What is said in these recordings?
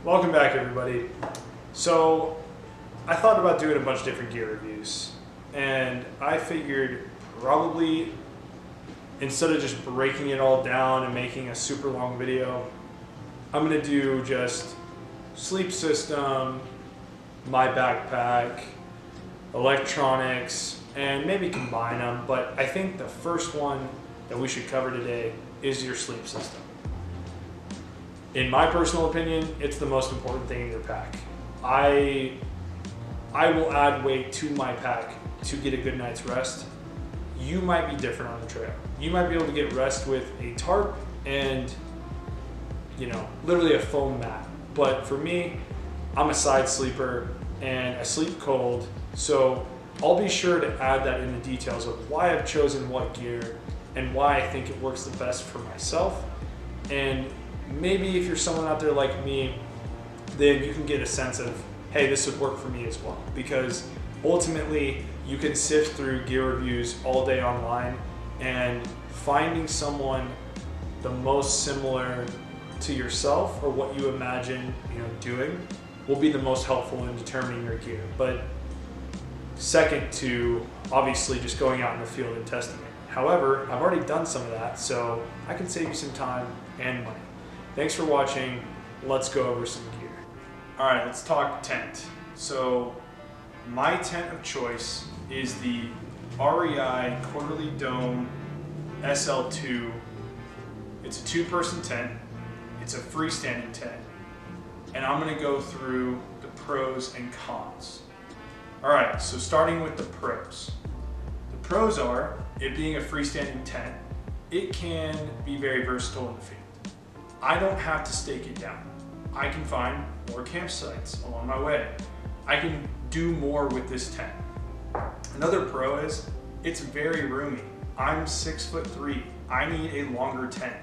Welcome back, everybody. So I thought about doing a bunch of different gear reviews, and I figured probably instead of just breaking it all down and making a super long video, I'm gonna do just sleep system, my backpack, electronics, and maybe combine them. But I think the first one that we should cover today is your sleep system. In my personal opinion, it's the most important thing in your pack. I will add weight to my pack to get a good night's rest. You might be different on the trail. You might be able to get rest with a tarp and, literally a foam mat. But for me, I'm a side sleeper and I sleep cold. So I'll be sure to add that in the details of why I've chosen what gear and why I think it works the best for myself. And maybe if you're someone out there like me, then you can get a sense of, hey, this would work for me as well. Because ultimately, you can sift through gear reviews all day online, and finding someone the most similar to yourself or what you imagine doing will be the most helpful in determining your gear. But second to obviously just going out in the field and testing it. However, I've already done some of that, so I can save you some time and money. Thanks for watching. Let's go over some gear. All right, let's talk tent. So my tent of choice is the REI Quarterly Dome SL2. It's a two-person tent. It's a freestanding tent. And I'm gonna go through the pros and cons. All right, so starting with the pros. The pros are, it being a freestanding tent, it can be very versatile in the field. I don't have to stake it down. I can find more campsites along my way. I can do more with this tent. Another pro is it's very roomy. I'm 6'3". I need a longer tent.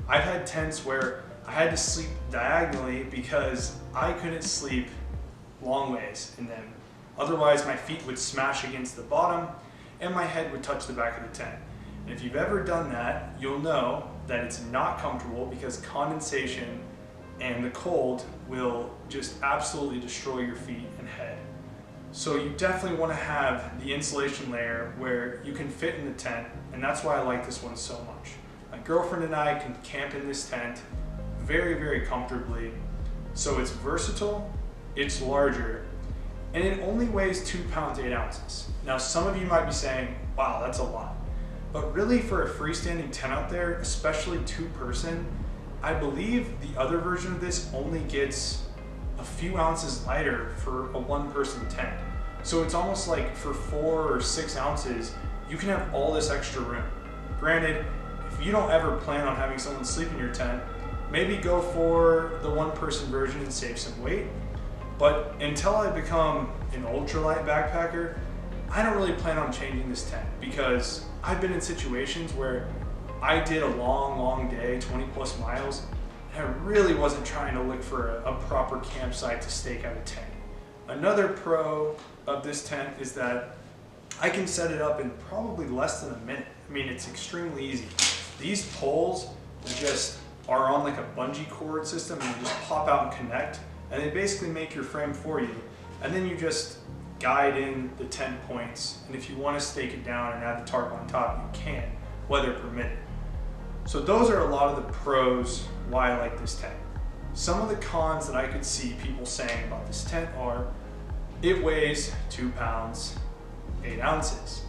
I've had tents where I had to sleep diagonally because I couldn't sleep long ways in them. Otherwise, my feet would smash against the bottom and my head would touch the back of the tent. And if you've ever done that, you'll know that it's not comfortable because condensation and the cold will just absolutely destroy your feet and head. So you definitely want to have the insulation layer where you can fit in the tent, and that's why I like this one so much. My girlfriend and I can camp in this tent very, very comfortably. So it's versatile, it's larger, and it only weighs 2 pounds, 8 ounces. Now, some of you might be saying, wow, that's a lot. But really for a freestanding tent out there, especially two-person, I believe the other version of this only gets a few ounces lighter for a one-person tent. So it's almost like for 4 or 6 ounces, you can have all this extra room. Granted, if you don't ever plan on having someone sleep in your tent, maybe go for the one-person version and save some weight. But until I become an ultralight backpacker, I don't really plan on changing this tent because I've been in situations where I did a long day, 20+ miles, and I really wasn't trying to look for a proper campsite to stake out a tent. Another pro of this tent is that I can set it up in probably less than a minute. I mean, it's extremely easy. These poles are on like a bungee cord system, and you just pop out and connect, and they basically make your frame for you. And then you just guide in the tent points, and if you want to stake it down and add the tarp on top, you can, weather permitted. So those are a lot of the pros why I like this tent. Some of the cons that I could see people saying about this tent are, it weighs 2 pounds, 8 ounces.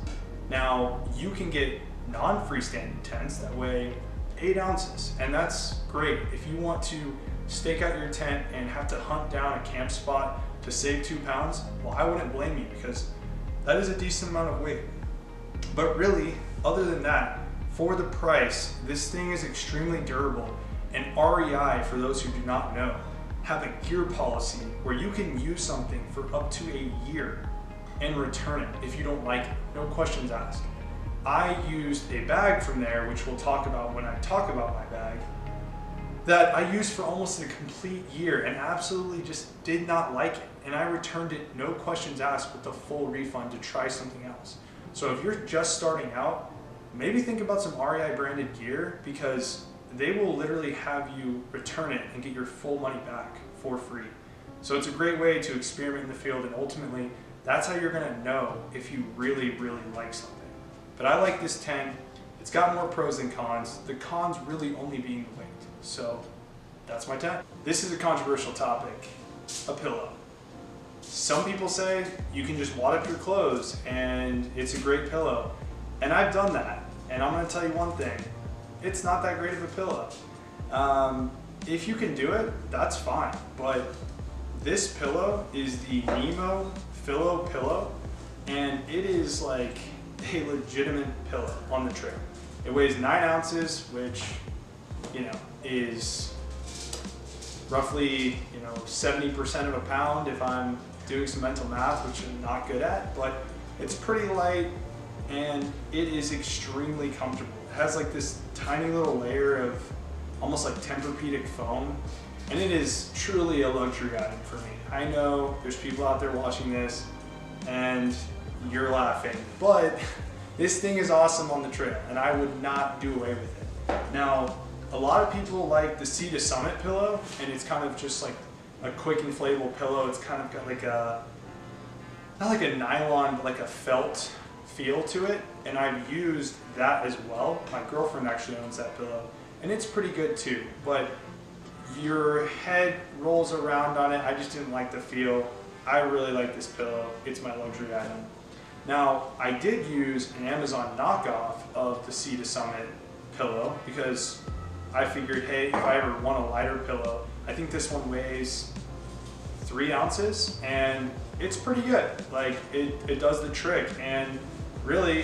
Now, you can get non-freestanding tents that weigh 8 ounces, and that's great. If you want to stake out your tent and have to hunt down a camp spot to save 2 pounds, well, I wouldn't blame you because that is a decent amount of weight. But really, other than that, for the price, this thing is extremely durable. And REI, for those who do not know, have a gear policy where you can use something for up to a year and return it if you don't like it, no questions asked. I used a bag from there, which we'll talk about when I talk about my bag, that I used for almost a complete year and absolutely just did not like it. And I returned it, no questions asked, with a full refund to try something else. So if you're just starting out, maybe think about some REI branded gear because they will literally have you return it and get your full money back for free. So it's a great way to experiment in the field, and ultimately that's how you're gonna know if you really, really like something. But I like this 10. It's got more pros than cons. The cons really only being the weight. So that's my 10. This is a controversial topic, a pillow. Some people say you can just wad up your clothes and it's a great pillow. And I've done that. And I'm gonna tell you one thing, it's not that great of a pillow. If you can do it, that's fine. But this pillow is the Nemo Philo pillow, and it is like a legitimate pillow on the trail. It weighs 9 ounces, which, is roughly, 70% of a pound if I'm doing some mental math, which I'm not good at, but it's pretty light and it is extremely comfortable. It has like this tiny little layer of almost like Tempur-Pedic foam, and it is truly a luxury item for me. I know there's people out there watching this and you're laughing, but this thing is awesome on the trail and I would not do away with it. Now, a lot of people like the Sea to Summit pillow, and it's kind of just like a quick inflatable pillow. It's kind of got like a, not like a nylon, but like a felt feel to it. And I've used that as well. My girlfriend actually owns that pillow, and it's pretty good too. But your head rolls around on it. I just didn't like the feel. I really like this pillow. It's my luxury item. Now, I did use an Amazon knockoff of the Sea to Summit pillow because I figured, hey, if I ever want a lighter pillow, I think this one weighs 3 ounces and it's pretty good. Like it does the trick, and really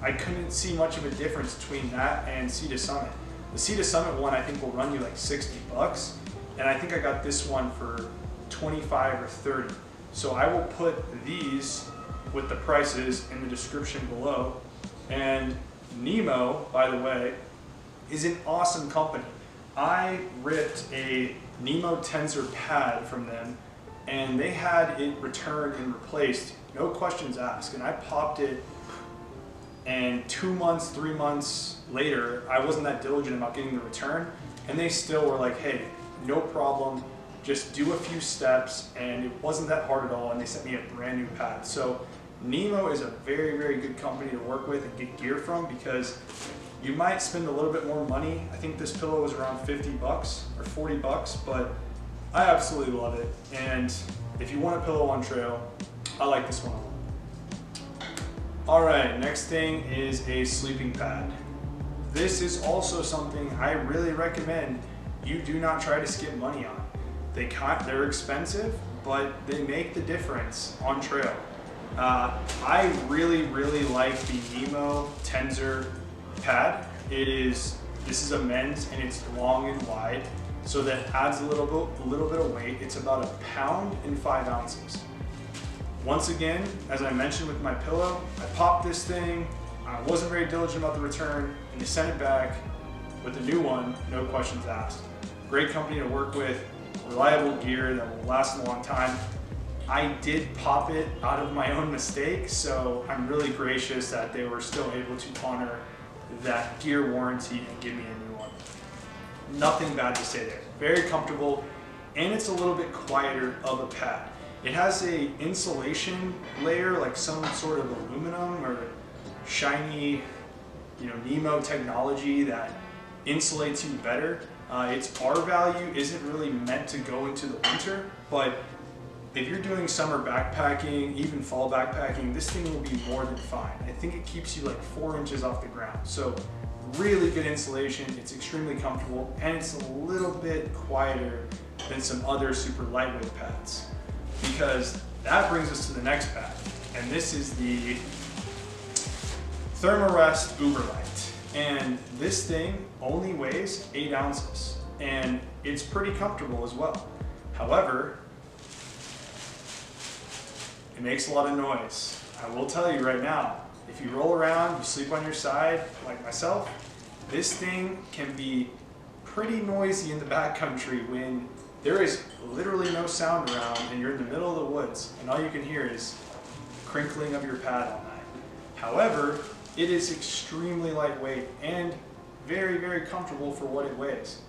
I couldn't see much of a difference between that and Sea to Summit. The Sea to Summit one I think will run you like $60, and I think I got this one for 25 or 30. So I will put these with the prices in the description below. And Nemo, by the way, is an awesome company. I ripped a Nemo Tensor pad from them, and they had it returned and replaced, no questions asked. And I popped it, and 2 months, 3 months later, I wasn't that diligent about getting the return, and they still were like, hey, no problem, just do a few steps, and it wasn't that hard at all, and they sent me a brand new pad. So Nemo is a very, very good company to work with and get gear from, because you might spend a little bit more money. I think this pillow was around $50 or $40, but I absolutely love it. And if you want a pillow on trail, I like this one a lot. All right, next thing is a sleeping pad. This is also something I really recommend you do not try to skip money on. They're expensive, but they make the difference on trail. I really, really like the Nemo Tensor pad. This is a men's, and it's long and wide, so that adds a little bit of weight. It's about 1 pound and 5 ounces. Once again, as I mentioned with my pillow, I popped this thing. I wasn't very diligent about the return, and they sent it back with a new one, no questions asked. Great company to work with, reliable gear that will last a long time. I did pop it out of my own mistake, so I'm really gracious that they were still able to honor that gear warranty and give me a new one. Nothing bad to say there. Very comfortable, and it's a little bit quieter of a pad. It has a insulation layer, like some sort of aluminum or shiny, Nemo technology that insulates you better. Its R value isn't really meant to go into the winter, but if you're doing summer backpacking, even fall backpacking, this thing will be more than fine. I think it keeps you like 4 inches off the ground. So really good insulation, it's extremely comfortable, and it's a little bit quieter than some other super lightweight pads. Because that brings us to the next pad, and this is the Thermarest Uberlight. And this thing only weighs 8 ounces, and it's pretty comfortable as well. However, it makes a lot of noise. I will tell you right now, if you roll around, you sleep on your side, like myself, this thing can be pretty noisy in the backcountry when there is literally no sound around and you're in the middle of the woods and all you can hear is crinkling of your pad all night. However, it is extremely lightweight and very, very comfortable for what it weighs.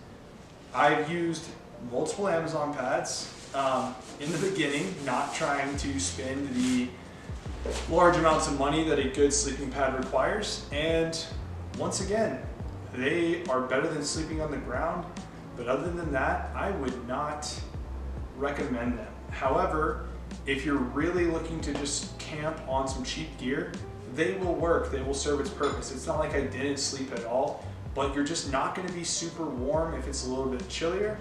I've used multiple Amazon pads in the beginning, not trying to spend the large amounts of money that a good sleeping pad requires. And once again, they are better than sleeping on the ground, but other than that, I would not recommend them. However, if you're really looking to just camp on some cheap gear, they will work, they will serve its purpose. It's not like I didn't sleep at all, but you're just not gonna be super warm if it's a little bit chillier.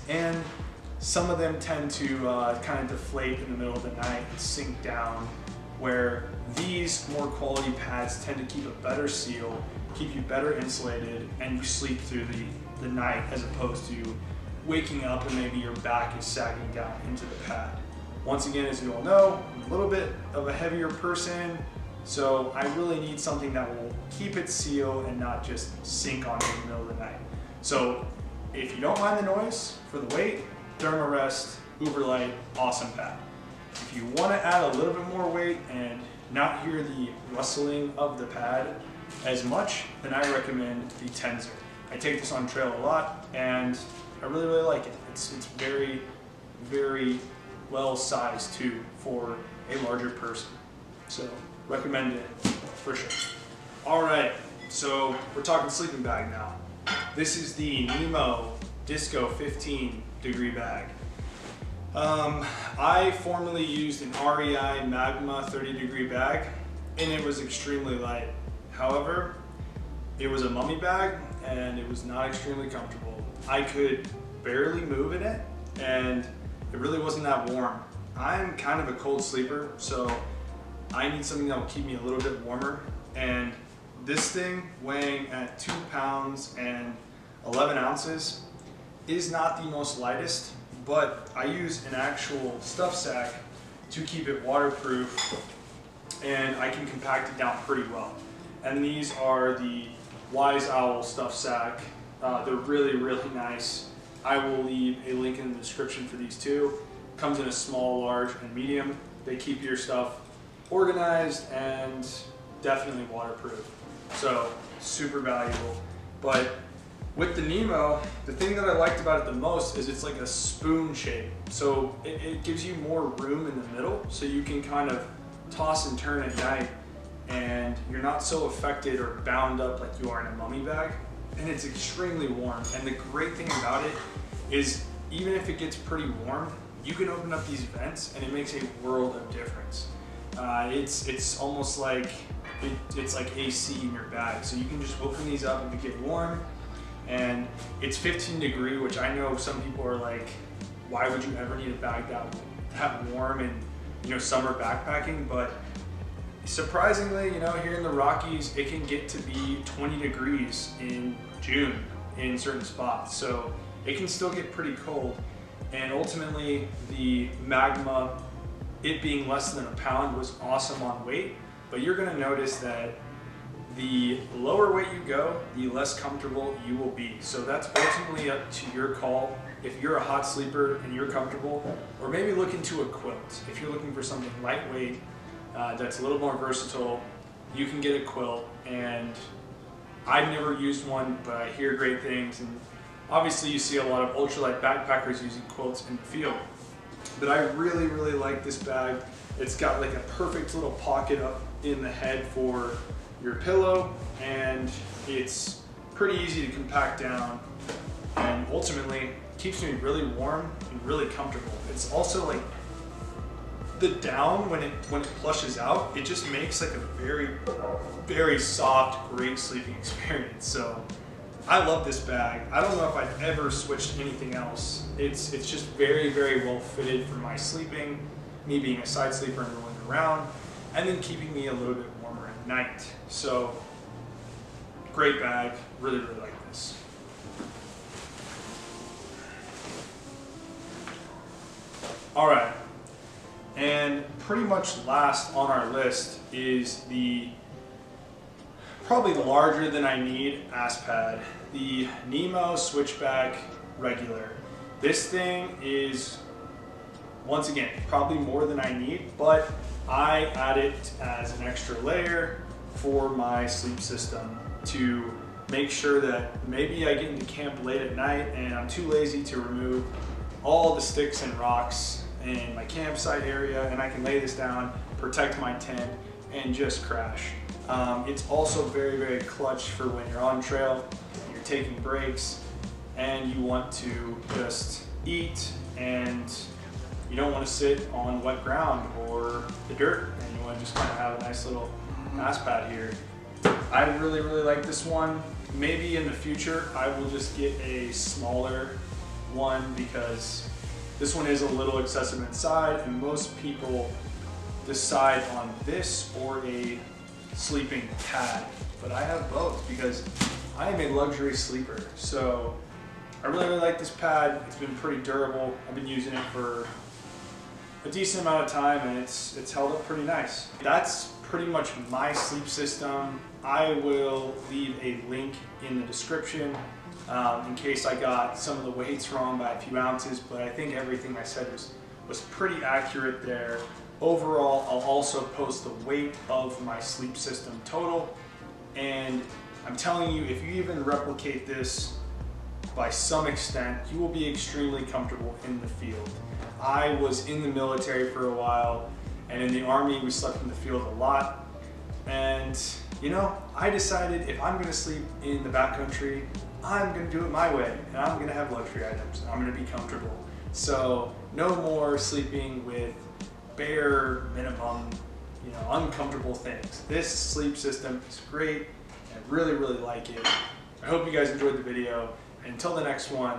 And some of them tend to kind of deflate in the middle of the night and sink down, where these more quality pads tend to keep a better seal, keep you better insulated, and you sleep through the night as opposed to waking up and maybe your back is sagging down into the pad. Once again, as you all know, I'm a little bit of a heavier person, so I really need something that will keep its seal and not just sink on me in the middle of the night. So if you don't mind the noise for the weight, Thermarest Uberlight, awesome pad. If you want to add a little bit more weight and not hear the rustling of the pad as much, then I recommend the Tenzer. I take this on trail a lot and I really, really like it. It's very, very well sized too for a larger person. So recommend it for sure. All right, so we're talking sleeping bag now. This is the Nemo Disco 15 degree bag. I formerly used an REI Magma 30 degree bag and it was extremely light. However, it was a mummy bag and it was not extremely comfortable. I could barely move in it and it really wasn't that warm. I'm kind of a cold sleeper, so I need something that will keep me a little bit warmer. And this thing, weighing at 2 pounds and 11 ounces, is not the most lightest, but I use an actual stuff sack to keep it waterproof and I can compact it down pretty well. And these are the Wise Owl stuff sack. They're really, really nice. I will leave a link in the description for these too. Comes in a small, large, and medium. They keep your stuff organized and definitely waterproof. So super valuable. But with the Nemo, the thing that I liked about it the most is it's like a spoon shape. So it gives you more room in the middle so you can kind of toss and turn at night and you're not so affected or bound up like you are in a mummy bag. And it's extremely warm. And the great thing about it is even if it gets pretty warm, you can open up these vents and it makes a world of difference. It's almost like it's like AC in your bag. So you can just open these up and get warm. And it's 15 degree, which I know some people are like, why would you ever need a bag that warm in summer backpacking? But surprisingly, here in the Rockies, it can get to be 20 degrees in June in certain spots. So it can still get pretty cold. And ultimately, the Magma, it being less than a pound, was awesome on weight. But you're gonna notice that the lower weight you go, the less comfortable you will be. So that's ultimately up to your call. If you're a hot sleeper and you're comfortable, or maybe look into a quilt. If you're looking for something lightweight, that's a little more versatile, you can get a quilt. And I've never used one, but I hear great things. And obviously you see a lot of ultralight backpackers using quilts in the field. But I really, really like this bag. It's got like a perfect little pocket up in the head for your pillow, and it's pretty easy to compact down, and ultimately keeps me really warm and really comfortable. It's also like the down, when it plushes out, it just makes like a very, very soft, great sleeping experience. So I love this bag. I don't know if I've ever switched anything else. It's just very, very well fitted for my sleeping, me being a side sleeper and rolling around, and then keeping me a little bit warmer at night. So great bag, really, really like this. All right, and pretty much last on our list is probably larger than I need ass pad, the Nemo Switchback Regular. This thing is, once again, probably more than I need, but I add it as an extra layer for my sleep system to make sure that maybe I get into camp late at night and I'm too lazy to remove all the sticks and rocks in my campsite area, and I can lay this down, protect my tent, and just crash. It's also very, very clutch for when you're on trail, you're taking breaks, and you want to just eat, and you don't want to sit on wet ground or the dirt, and you want to just kind of have a nice little ass pad here. I really, really like this one. Maybe in the future, I will just get a smaller one because this one is a little excessive inside, and most people decide on this or a sleeping pad. But I have both because I am a luxury sleeper. So I really, really like this pad. It's been pretty durable. I've been using it for a decent amount of time, and it's held up pretty nice. That's pretty much my sleep system. I will leave a link in the description in case I got some of the weights wrong by a few ounces, but I think everything I said was pretty accurate there. Overall, I'll also post the weight of my sleep system total, and I'm telling you, if you even replicate this by some extent, you will be extremely comfortable in the field. I was in the military for a while, and in the Army we slept in the field a lot, and you know, I decided if I'm gonna sleep in the backcountry, I'm gonna do it my way, and I'm gonna have luxury items, and I'm gonna be comfortable. So no more sleeping with bare minimum, you know, uncomfortable things. This sleep system is great. I really, really like it. I hope you guys enjoyed the video. And until the next one,